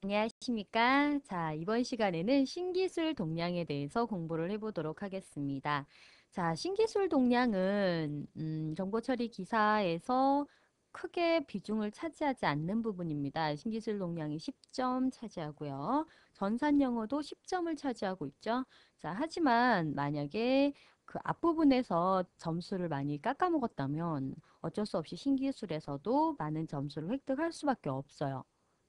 안녕하십니까? 자, 이번 시간에는 신기술 동량에 대해서 공부를 해보도록 하겠습니다. 자, 신기술 동량은 정보 처리 기사에서 크게 비중을 차지하지 않는 부분입니다. 신기술 동량이 10점 차지하고요. 전산 영어도 10점을 차지하고 있죠. 자, 하지만 만약에 그 앞부분에서 점수를 많이 깎아먹었다면 어쩔 수 없이 신기술에서도 많은 점수를 획득할 수밖에 없어요.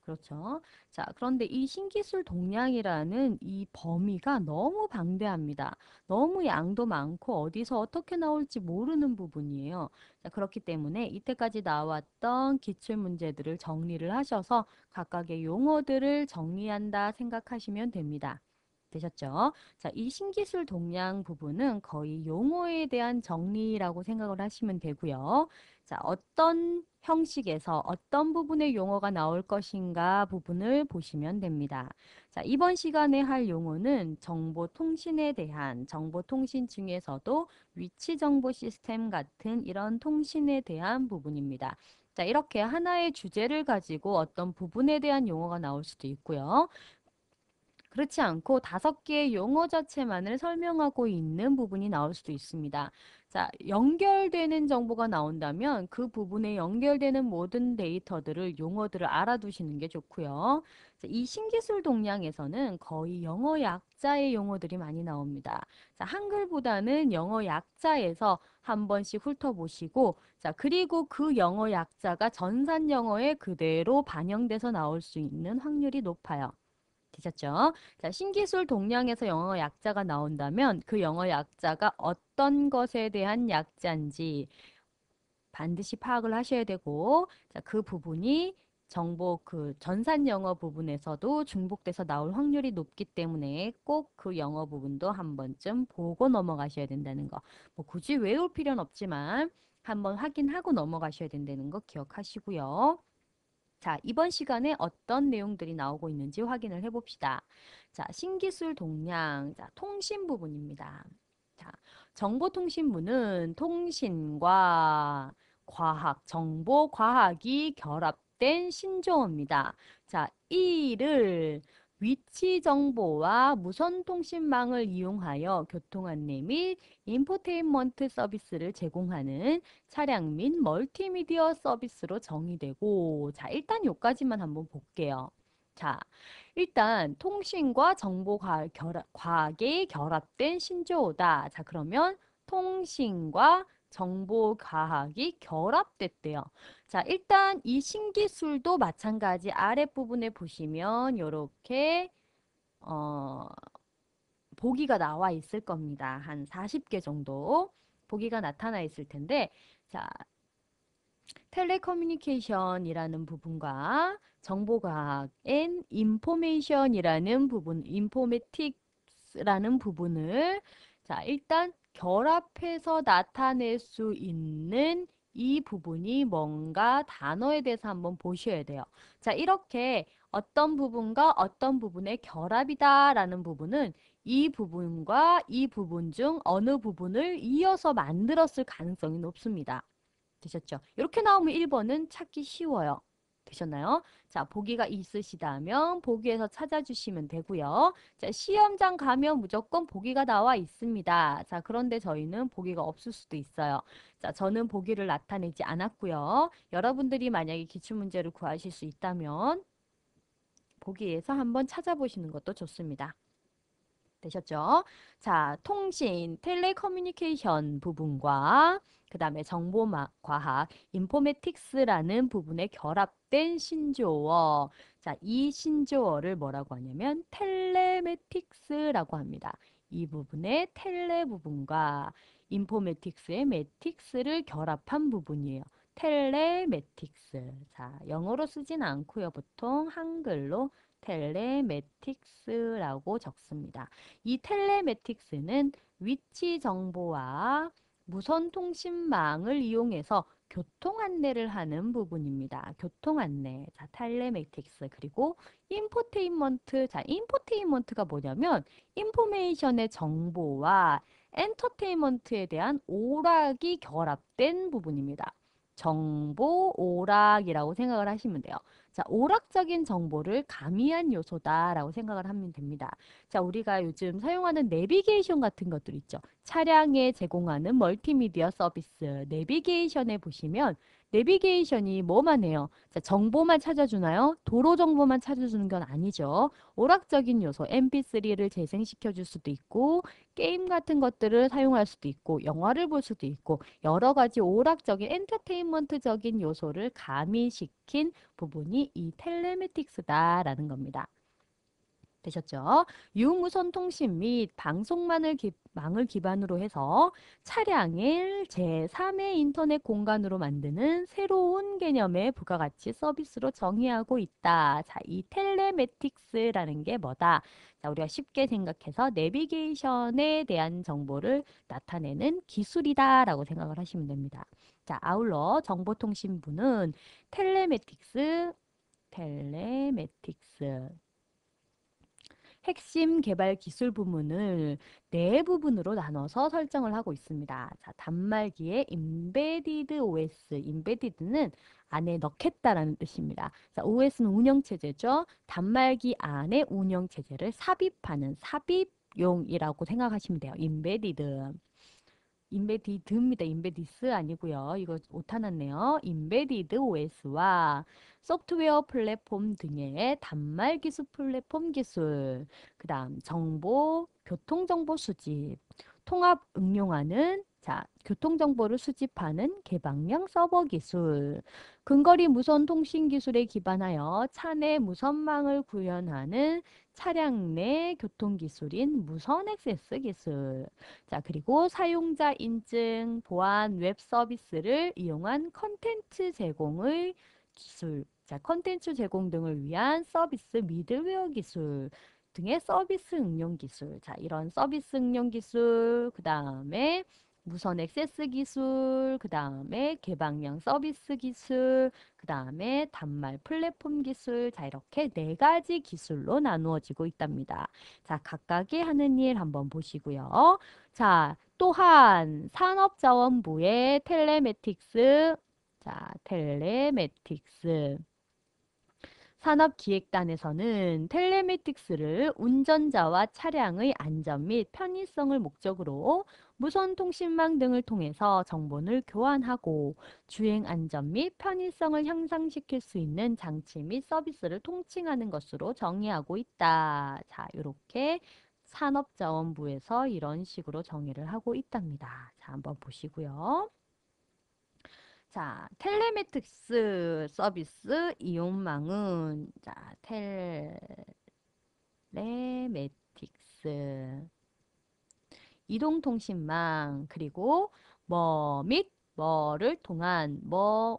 그렇죠. 자, 그런데 이 신기술 동량이라는 이 범위가 너무 방대합니다. 너무 양도 많고 어디서 어떻게 나올지 모르는 부분이에요. 자, 그렇기 때문에 이때까지 나왔던 기출 문제들을 정리를 하셔서 각각의 용어들을 정리한다 생각하시면 됩니다. 되셨죠? 자, 이 신기술 동량 부분은 거의 용어에 대한 정리라고 생각을 하시면 되고요. 자, 어떤 형식에서 어떤 부분의 용어가 나올 것인가 부분을 보시면 됩니다. 자, 이번 시간에 할 용어는 정보통신에 대한 정보통신 중에서도 위치정보 시스템 같은 이런 통신에 대한 부분입니다. 자, 이렇게 하나의 주제를 가지고 어떤 부분에 대한 용어가 나올 수도 있고요. 그렇지 않고 5개의 용어 자체만을 설명하고 있는 부분이 나올 수도 있습니다. 자, 연결되는 정보가 나온다면 그 부분에 연결되는 모든 데이터들을, 용어들을 알아두시는 게 좋고요. 자, 이 신기술 동량에서는 거의 영어 약자의 용어들이 많이 나옵니다. 자, 한글보다는 영어 약자에서 한 번씩 훑어보시고, 자, 그리고 그 영어 약자가 전산 영어에 그대로 반영돼서 나올 수 있는 확률이 높아요. 되셨죠? 자, 신기술 동량에서 영어 약자가 나온다면 그 영어 약자가 어떤 것에 대한 약자인지 반드시 파악을 하셔야 되고, 자, 그 부분이 정보 그 전산 영어 부분에서도 중복돼서 나올 확률이 높기 때문에 꼭 그 영어 부분도 한 번쯤 보고 넘어가셔야 된다는 거. 뭐 굳이 외울 필요는 없지만 한번 확인하고 넘어가셔야 된다는 거 기억하시고요. 자, 이번 시간에 어떤 내용들이 나오고 있는지 확인을 해봅시다. 자, 신기술 동량, 자, 통신 부분입니다. 자, 정보통신부는 통신과 과학, 정보, 과학이 결합된 신조어입니다. 자, 이를 위치 정보와 무선 통신망을 이용하여 교통 안내 및 인포테인먼트 서비스를 제공하는 차량 및 멀티미디어 서비스로 정의되고, 자, 일단 요까지만 한번 볼게요. 자, 일단 통신과 정보 과학이 결합된 신조어다. 자, 그러면 통신과 정보 과학이 결합됐대요. 자, 일단 이 신기술도 마찬가지 아랫부분에 보시면 이렇게 보기가 나와 있을 겁니다. 한 40개 정도 보기가 나타나 있을 텐데, 자, 텔레커뮤니케이션이라는 부분과 정보과학 앤 인포메이션이라는 부분, 인포메틱스라는 부분을 자, 일단 결합해서 나타낼 수 있는 이 부분이 뭔가 단어에 대해서 한번 보셔야 돼요. 자, 이렇게 어떤 부분과 어떤 부분의 결합이다라는 부분은 이 부분과 이 부분 중 어느 부분을 이어서 만들었을 가능성이 높습니다. 되셨죠? 이렇게 나오면 1번은 찾기 쉬워요. 되셨나요? 자, 보기가 있으시다면 보기에서 찾아주시면 되고요. 자, 시험장 가면 무조건 보기가 나와 있습니다. 자, 그런데 저희는 보기가 없을 수도 있어요. 자, 저는 보기를 나타내지 않았고요. 여러분들이 만약에 기출문제를 구하실 수 있다면 보기에서 한번 찾아보시는 것도 좋습니다. 되셨죠? 자, 통신, 텔레커뮤니케이션 부분과 그 다음에 정보과학, 인포메틱스라는 부분에 결합된 신조어. 자, 이 신조어를 뭐라고 하냐면 텔레메틱스라고 합니다. 이 부분의 텔레 부분과 인포메틱스의 매틱스를 결합한 부분이에요. 텔레매틱스. 자, 영어로 쓰진 않고요. 보통 한글로 텔레매틱스라고 적습니다. 이 텔레매틱스는 위치 정보와 무선 통신망을 이용해서 교통 안내를 하는 부분입니다. 교통 안내. 자, 텔레매틱스. 그리고 인포테인먼트. 자, 인포테인먼트가 뭐냐면 인포메이션의 정보와 엔터테인먼트에 대한 오락이 결합된 부분입니다. 정보 오락이라고 생각을 하시면 돼요. 자, 오락적인 정보를 가미한 요소다라고 생각을 하면 됩니다. 자, 우리가 요즘 사용하는 내비게이션 같은 것들 있죠. 차량에 제공하는 멀티미디어 서비스, 내비게이션에 보시면 내비게이션이 뭐만 해요? 자, 정보만 찾아주나요? 도로 정보만 찾아주는 건 아니죠. 오락적인 요소, MP3를 재생시켜 줄 수도 있고, 게임 같은 것들을 사용할 수도 있고, 영화를 볼 수도 있고, 여러 가지 오락적인 엔터테인먼트적인 요소를 가미시킨 부분이 이 텔레매틱스다라는 겁니다. 되셨죠? 유무선 통신 및 망을 기반으로 해서 차량을 제3의 인터넷 공간으로 만드는 새로운 개념의 부가가치 서비스로 정의하고 있다. 자, 이 텔레매틱스라는 게 뭐다? 자, 우리가 쉽게 생각해서 내비게이션에 대한 정보를 나타내는 기술이다라고 생각을 하시면 됩니다. 자, 아울러 정보통신부는 텔레매틱스, 텔레매틱스 핵심 개발 기술 부문을 네 부분으로 나눠서 설정을 하고 있습니다. 자, 단말기의 Embedded OS, Embedded는 안에 넣겠다라는 뜻입니다. 자, OS는 운영체제죠. 단말기 안에 운영체제를 삽입하는 삽입용이라고 생각하시면 돼요. Embedded. 인베디드입니다. 인베디스 아니고요. 이거 오타 났네요. 인베디드 OS와 소프트웨어 플랫폼 등의 단말 기술 플랫폼 기술, 그 다음 정보, 교통정보 수집, 통합 응용하는 자, 교통정보를 수집하는 개방형 서버 기술, 근거리 무선 통신 기술에 기반하여 차내 무선망을 구현하는 차량 내 교통기술인 무선 액세스 기술, 자, 그리고 사용자 인증, 보안 웹 서비스를 이용한 컨텐츠 제공의 기술, 자, 컨텐츠 제공 등을 위한 서비스 미들웨어 기술 등의 서비스 응용 기술. 자, 이런 서비스 응용 기술, 그 다음에 무선 액세스 기술, 그 다음에 개방형 서비스 기술, 그 다음에 단말 플랫폼 기술. 자, 이렇게 네 가지 기술로 나누어지고 있답니다. 자, 각각의 하는 일 한번 보시고요. 자, 또한 산업자원부의 텔레매틱스, 자, 텔레매틱스. 산업기획단에서는 텔레매틱스를 운전자와 차량의 안전 및 편의성을 목적으로 무선 통신망 등을 통해서 정보를 교환하고 주행 안전 및 편의성을 향상시킬 수 있는 장치 및 서비스를 통칭하는 것으로 정의하고 있다. 자, 이렇게 산업자원부에서 이런 식으로 정의를 하고 있답니다. 자, 한번 보시고요. 자, 텔레매틱스 서비스 이용망은 자, 텔레매틱스 이동통신망 그리고 뭐 및 뭐를 통한 뭐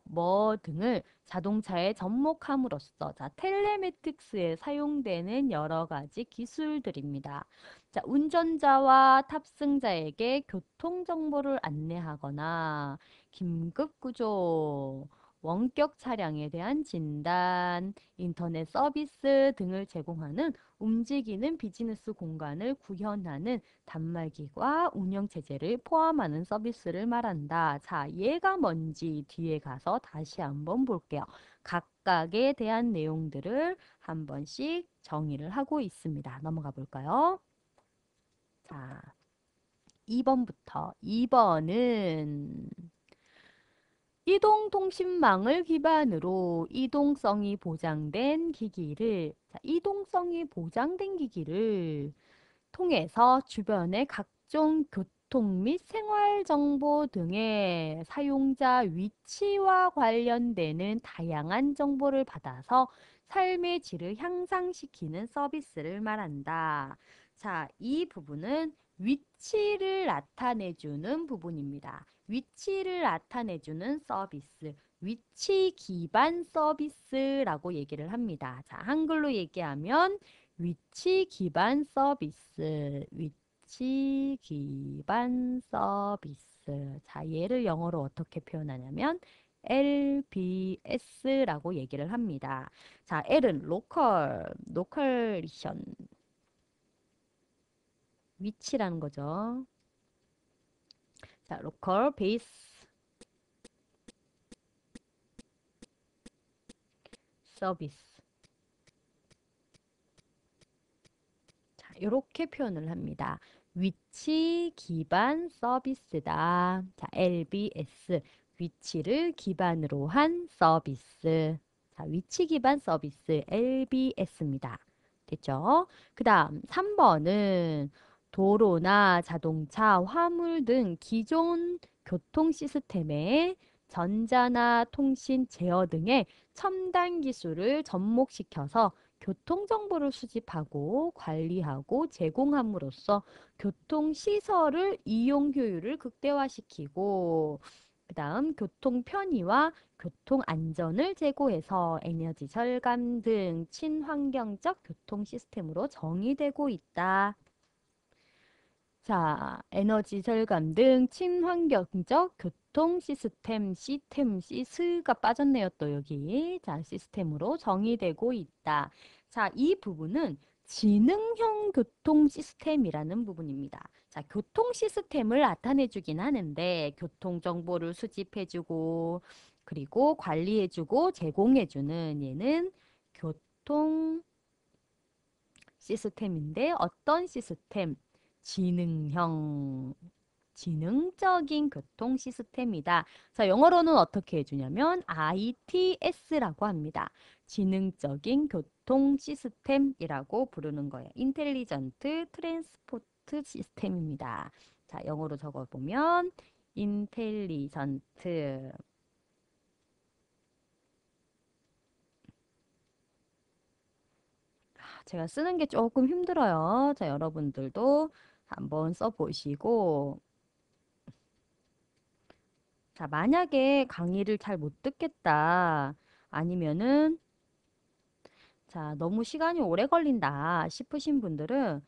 등을 자동차에 접목함으로써 자, 텔레매틱스에 사용되는 여러 가지 기술들입니다. 자, 운전자와 탑승자에게 교통 정보를 안내하거나 긴급 구조, 원격 차량에 대한 진단, 인터넷 서비스 등을 제공하는 움직이는 비즈니스 공간을 구현하는 단말기과 운영체제를 포함하는 서비스를 말한다. 자, 얘가 뭔지 뒤에 가서 다시 한번 볼게요. 각각에 대한 내용들을 한 번씩 정의를 하고 있습니다. 넘어가 볼까요? 자, 2번부터. 2번은 이동통신망을 기반으로 이동성이 보장된 기기를, 자, 이동성이 보장된 기기를 통해서 주변의 각종 교통 및 생활 정보 등의 사용자 위치와 관련되는 다양한 정보를 받아서 삶의 질을 향상시키는 서비스를 말한다. 자, 이 부분은 위치를 나타내주는 부분입니다. 위치를 나타내주는 서비스, 위치 기반 서비스라고 얘기를 합니다. 자, 한글로 얘기하면 위치 기반 서비스, 위치 기반 서비스. 자, 얘를 영어로 어떻게 표현하냐면 LBS라고 얘기를 합니다. 자, L은 로컬리션, 위치라는 거죠. 자, 로컬 베이스 서비스. 자, 이렇게 표현을 합니다. 위치 기반 서비스다. 자, LBS. 위치를 기반으로 한 서비스. 자, 위치 기반 서비스 LBS입니다. 됐죠? 그 다음 3번은 도로나 자동차, 화물 등 기존 교통 시스템에 전자나 통신, 제어 등의 첨단 기술을 접목시켜서 교통정보를 수집하고 관리하고 제공함으로써 교통시설을 이용 효율을 극대화시키고 그 다음 교통 편의와 교통 안전을 제고해서 에너지 절감 등 친환경적 교통 시스템으로 정의되고 있다. 자, 에너지 절감 등 친환경적 교통 시스템, 시스가 빠졌네요, 또 여기. 자, 시스템으로 정의되고 있다. 자, 이 부분은 지능형 교통 시스템이라는 부분입니다. 자, 교통 시스템을 나타내주긴 하는데, 교통 정보를 수집해주고, 그리고 관리해주고, 제공해주는 얘는 교통 시스템인데 어떤 시스템? 지능형, 지능적인 교통 시스템이다. 자, 영어로는 어떻게 해주냐면 ITS라고 합니다. 지능적인 교통 시스템이라고 부르는 거예요. 인텔리전트 트랜스포트 시스템입니다. 자, 영어로 적어보면 인텔리전트. 제가 쓰는 게 조금 힘들어요. 자, 여러분들도 한번 써보시고, 자, 만약에 강의를 잘 못 듣겠다, 아니면은, 자, 너무 시간이 오래 걸린다 싶으신 분들은,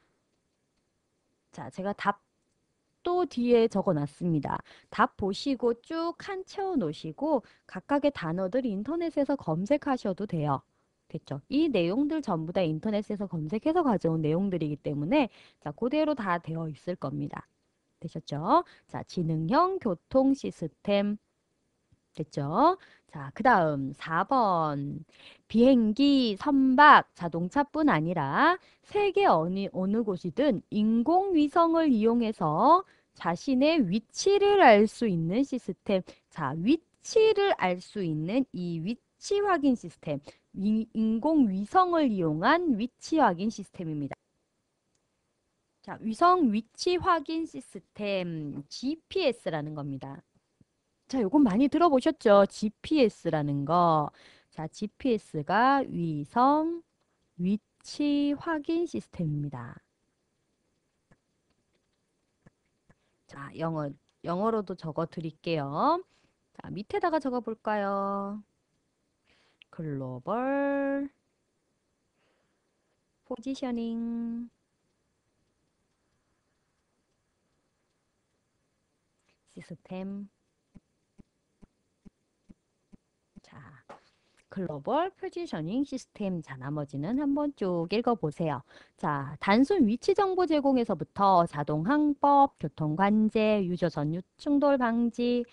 자, 제가 답도 뒤에 적어 놨습니다. 답 보시고 쭉 칸 채워 놓으시고, 각각의 단어들 인터넷에서 검색하셔도 돼요. 됐죠? 이 내용들 전부 다 인터넷에서 검색해서 가져온 내용들이기 때문에, 자, 그대로 다 되어 있을 겁니다. 되셨죠? 자, 지능형 교통 시스템 됐죠? 자, 그 다음 4번. 비행기, 선박, 자동차뿐 아니라 세계 어느 곳이든 인공위성을 이용해서 자신의 위치를 알 수 있는 시스템. 자, 위치를 알 수 있는 이 위치 확인 시스템. 인공위성을 이용한 위치 확인 시스템입니다. 자, 위성 위치 확인 시스템 GPS라는 겁니다. 자, 요건 많이 들어보셨죠? GPS라는 거. 자, GPS가 위성 위치 확인 시스템입니다. 자, 영어로도 적어 드릴게요. 자, 밑에다가 적어 볼까요? 글로벌 포지셔닝 시스템. 자, 글로벌 포지셔닝 시스템. 자, 나머지는 한번 쭉 읽어보세요. 자, 단순 위치 정보 제공에서부터 자동 항법, 교통 관제, 유저 전유 충돌 방지,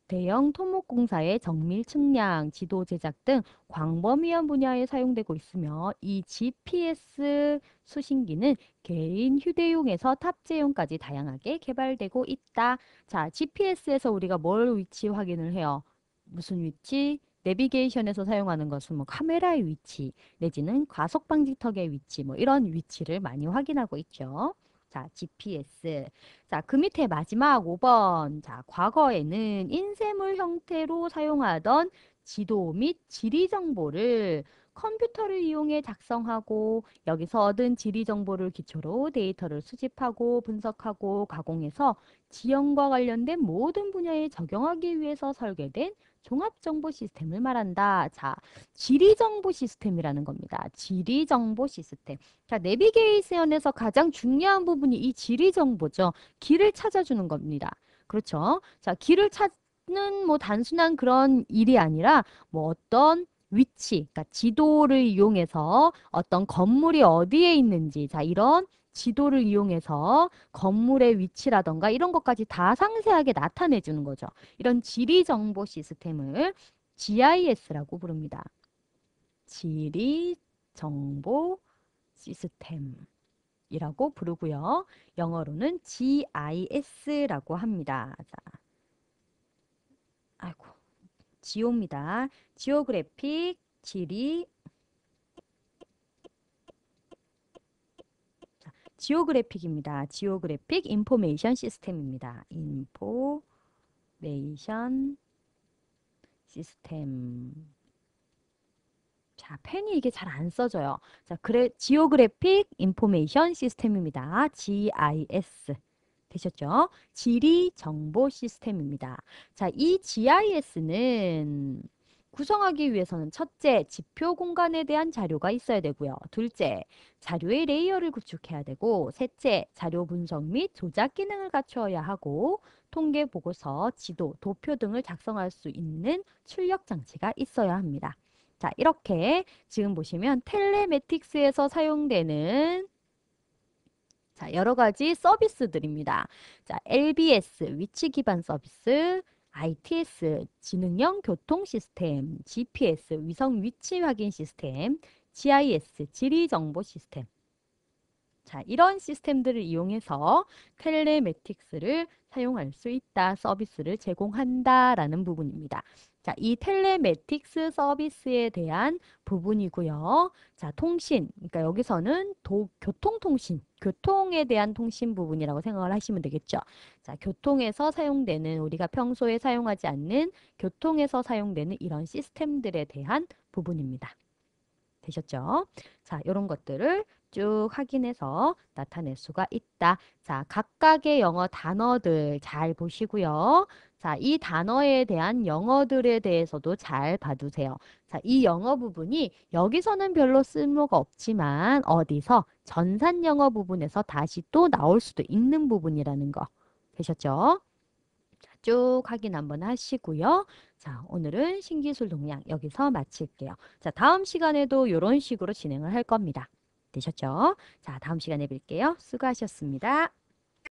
대형 토목공사의 정밀 측량, 지도 제작 등 광범위한 분야에 사용되고 있으며 이 GPS 수신기는 개인 휴대용에서 탑재용까지 다양하게 개발되고 있다. 자, GPS에서 우리가 뭘 위치 확인을 해요? 무슨 위치? 내비게이션에서 사용하는 것은 뭐 카메라의 위치 내지는 과속 방지턱의 위치 뭐 이런 위치를 많이 확인하고 있죠. 자, GPS. 자, 그 밑에 마지막 5번. 자, 과거에는 인쇄물 형태로 사용하던 지도 및 지리 정보를 컴퓨터를 이용해 작성하고 여기서 얻은 지리 정보를 기초로 데이터를 수집하고 분석하고 가공해서 지형과 관련된 모든 분야에 적용하기 위해서 설계된 종합정보 시스템을 말한다. 자, 지리정보 시스템이라는 겁니다. 지리정보 시스템. 자, 내비게이션에서 가장 중요한 부분이 이 지리정보죠. 길을 찾아주는 겁니다. 그렇죠? 자, 길을 찾는 뭐 단순한 그런 일이 아니라 뭐 어떤 위치, 그러니까 지도를 이용해서 어떤 건물이 어디에 있는지, 자, 이런 지도를 이용해서 건물의 위치라던가 이런 것까지 다 상세하게 나타내 주는 거죠. 이런 지리 정보 시스템을 GIS라고 부릅니다. 지리 정보 시스템이라고 부르고요. 영어로는 GIS라고 합니다. 자, 아이고, 지오입니다. 지오그래픽, 지리, 지오그래픽입니다. 지오그래픽 인포메이션 시스템입니다. 인포메이션 시스템. 자, 펜이 이게 잘 안 써져요. 자, 그래, 지오그래픽 인포메이션 시스템입니다. GIS. 되셨죠? 지리 정보 시스템입니다. 자, 이 GIS는 구성하기 위해서는 첫째, 지표 공간에 대한 자료가 있어야 되고요. 둘째, 자료의 레이어를 구축해야 되고, 셋째, 자료 분석 및 조작 기능을 갖추어야 하고, 통계 보고서, 지도, 도표 등을 작성할 수 있는 출력 장치가 있어야 합니다. 자, 이렇게 지금 보시면 텔레매틱스에서 사용되는 자, 여러 가지 서비스들입니다. 자, LBS, 위치 기반 서비스, ITS, 지능형 교통 시스템, GPS, 위성 위치 확인 시스템, GIS, 지리 정보 시스템. 자, 이런 시스템들을 이용해서 텔레매틱스를 사용할 수 있다, 서비스를 제공한다라는 부분입니다. 자, 이 텔레매틱스 서비스에 대한 부분이고요. 자, 통신, 그러니까 여기서는 교통통신, 교통에 대한 통신 부분이라고 생각을 하시면 되겠죠. 자, 교통에서 사용되는, 우리가 평소에 사용하지 않는 교통에서 사용되는 이런 시스템들에 대한 부분입니다. 되셨죠? 자, 이런 것들을 쭉 확인해서 나타낼 수가 있다. 자, 각각의 영어 단어들 잘 보시고요. 자, 이 단어에 대한 영어들에 대해서도 잘 봐두세요. 자, 이 영어 부분이 여기서는 별로 쓸모가 없지만 어디서 전산 영어 부분에서 다시 또 나올 수도 있는 부분이라는 거. 되셨죠? 쭉 확인 한번 하시고요. 자, 오늘은 신기술 동향 여기서 마칠게요. 자, 다음 시간에도 이런 식으로 진행을 할 겁니다. 되셨죠? 자, 다음 시간에 뵐게요. 수고하셨습니다.